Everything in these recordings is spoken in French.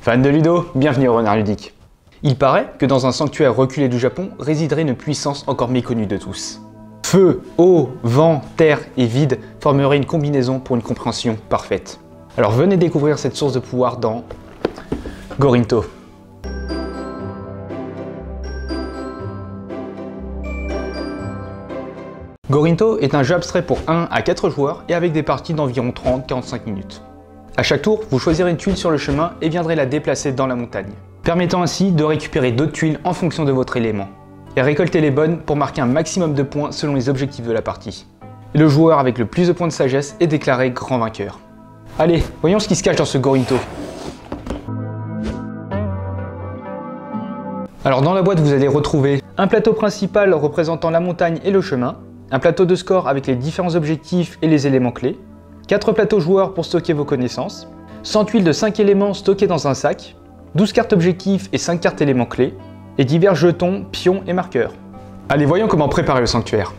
Fan de Ludo, bienvenue au Renard Ludique. Il paraît que dans un sanctuaire reculé du Japon résiderait une puissance encore méconnue de tous. Feu, eau, vent, terre et vide formeraient une combinaison pour une compréhension parfaite. Alors venez découvrir cette source de pouvoir dans Gorinto. Gorinto est un jeu abstrait pour 1 à 4 joueurs et avec des parties d'environ 30-45 minutes. À chaque tour, vous choisirez une tuile sur le chemin et viendrez la déplacer dans la montagne, permettant ainsi de récupérer d'autres tuiles en fonction de votre élément, et récolter les bonnes pour marquer un maximum de points selon les objectifs de la partie. Et le joueur avec le plus de points de sagesse est déclaré grand vainqueur. Allez, voyons ce qui se cache dans ce Gorinto. Alors dans la boîte, vous allez retrouver un plateau principal représentant la montagne et le chemin, un plateau de score avec les différents objectifs et les éléments clés, 4 plateaux joueurs pour stocker vos connaissances, 100 tuiles de 5 éléments stockées dans un sac, 12 cartes objectifs et 5 cartes éléments clés, et divers jetons, pions et marqueurs. Allez, voyons comment préparer le sanctuaire.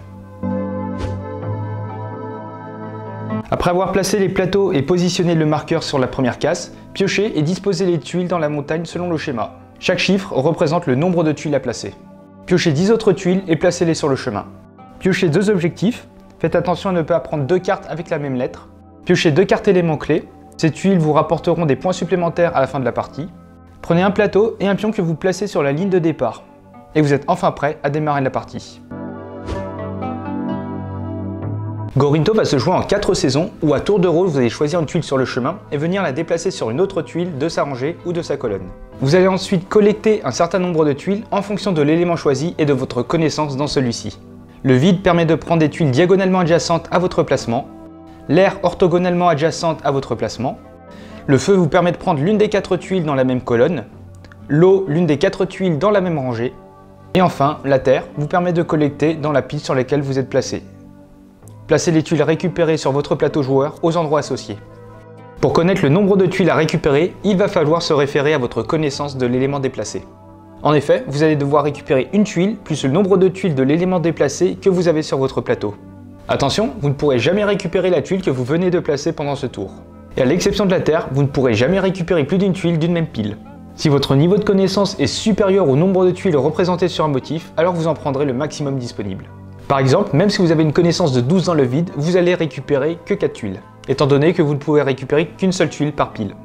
Après avoir placé les plateaux et positionné le marqueur sur la première case, piochez et disposez les tuiles dans la montagne selon le schéma. Chaque chiffre représente le nombre de tuiles à placer. Piochez 10 autres tuiles et placez-les sur le chemin. Piochez 2 objectifs, faites attention à ne pas prendre 2 cartes avec la même lettre. Piochez 2 cartes éléments clés, ces tuiles vous rapporteront des points supplémentaires à la fin de la partie. Prenez un plateau et un pion que vous placez sur la ligne de départ. Et vous êtes enfin prêt à démarrer la partie. Gorinto va se jouer en 4 saisons où à tour de rôle vous allez choisir une tuile sur le chemin et venir la déplacer sur une autre tuile de sa rangée ou de sa colonne. Vous allez ensuite collecter un certain nombre de tuiles en fonction de l'élément choisi et de votre connaissance dans celui-ci. Le vide permet de prendre des tuiles diagonalement adjacentes à votre placement, l'air orthogonalement adjacente à votre placement, le feu vous permet de prendre l'une des 4 tuiles dans la même colonne, l'eau l'une des 4 tuiles dans la même rangée, et enfin la terre vous permet de collecter dans la pile sur laquelle vous êtes placé. Placez les tuiles récupérées sur votre plateau joueur aux endroits associés. Pour connaître le nombre de tuiles à récupérer, il va falloir se référer à votre connaissance de l'élément déplacé. En effet, vous allez devoir récupérer une tuile plus le nombre de tuiles de l'élément déplacé que vous avez sur votre plateau. Attention, vous ne pourrez jamais récupérer la tuile que vous venez de placer pendant ce tour. Et à l'exception de la terre, vous ne pourrez jamais récupérer plus d'une tuile d'une même pile. Si votre niveau de connaissance est supérieur au nombre de tuiles représentées sur un motif, alors vous en prendrez le maximum disponible. Par exemple, même si vous avez une connaissance de 12 dans le vide, vous allez récupérer que 4 tuiles, étant donné que vous ne pouvez récupérer qu'une seule tuile par pile.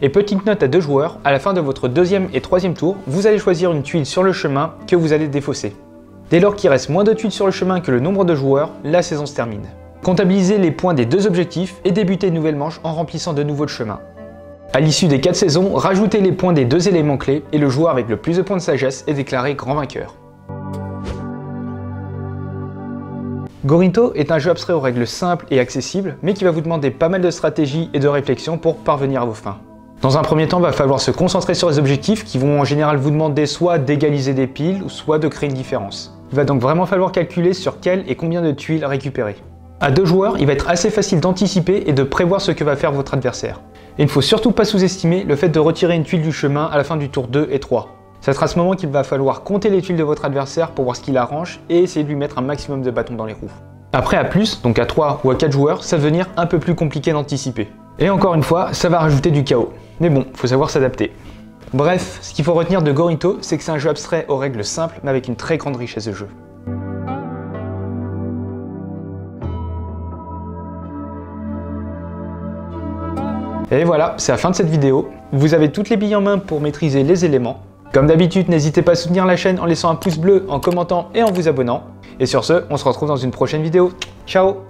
Et petite note à 2 joueurs, à la fin de votre 2e et 3e tour, vous allez choisir une tuile sur le chemin que vous allez défausser. Dès lors qu'il reste moins de tuiles sur le chemin que le nombre de joueurs, la saison se termine. Comptabilisez les points des 2 objectifs et débutez une nouvelle manche en remplissant de nouveau le chemin. À l'issue des 4 saisons, rajoutez les points des 2 éléments clés et le joueur avec le plus de points de sagesse est déclaré grand vainqueur. Gorinto est un jeu abstrait aux règles simples et accessibles, mais qui va vous demander pas mal de stratégie et de réflexion pour parvenir à vos fins. Dans un premier temps, il va falloir se concentrer sur les objectifs qui vont en général vous demander soit d'égaliser des piles ou soit de créer une différence. Il va donc vraiment falloir calculer sur quelle et combien de tuiles récupérer. À 2 joueurs, il va être assez facile d'anticiper et de prévoir ce que va faire votre adversaire. Et il ne faut surtout pas sous-estimer le fait de retirer une tuile du chemin à la fin du tour 2 et 3. Ça sera à ce moment qu'il va falloir compter les tuiles de votre adversaire pour voir ce qu'il arrange et essayer de lui mettre un maximum de bâtons dans les roues. Après à plus, donc à 3 ou à 4 joueurs, ça va devenir un peu plus compliqué d'anticiper. Et encore une fois, ça va rajouter du chaos. Mais bon, faut savoir s'adapter. Bref, ce qu'il faut retenir de Gorinto, c'est que c'est un jeu abstrait aux règles simples mais avec une très grande richesse de jeu. Et voilà, c'est la fin de cette vidéo. Vous avez toutes les billes en main pour maîtriser les éléments. Comme d'habitude, n'hésitez pas à soutenir la chaîne en laissant un pouce bleu, en commentant et en vous abonnant. Et sur ce, on se retrouve dans une prochaine vidéo. Ciao!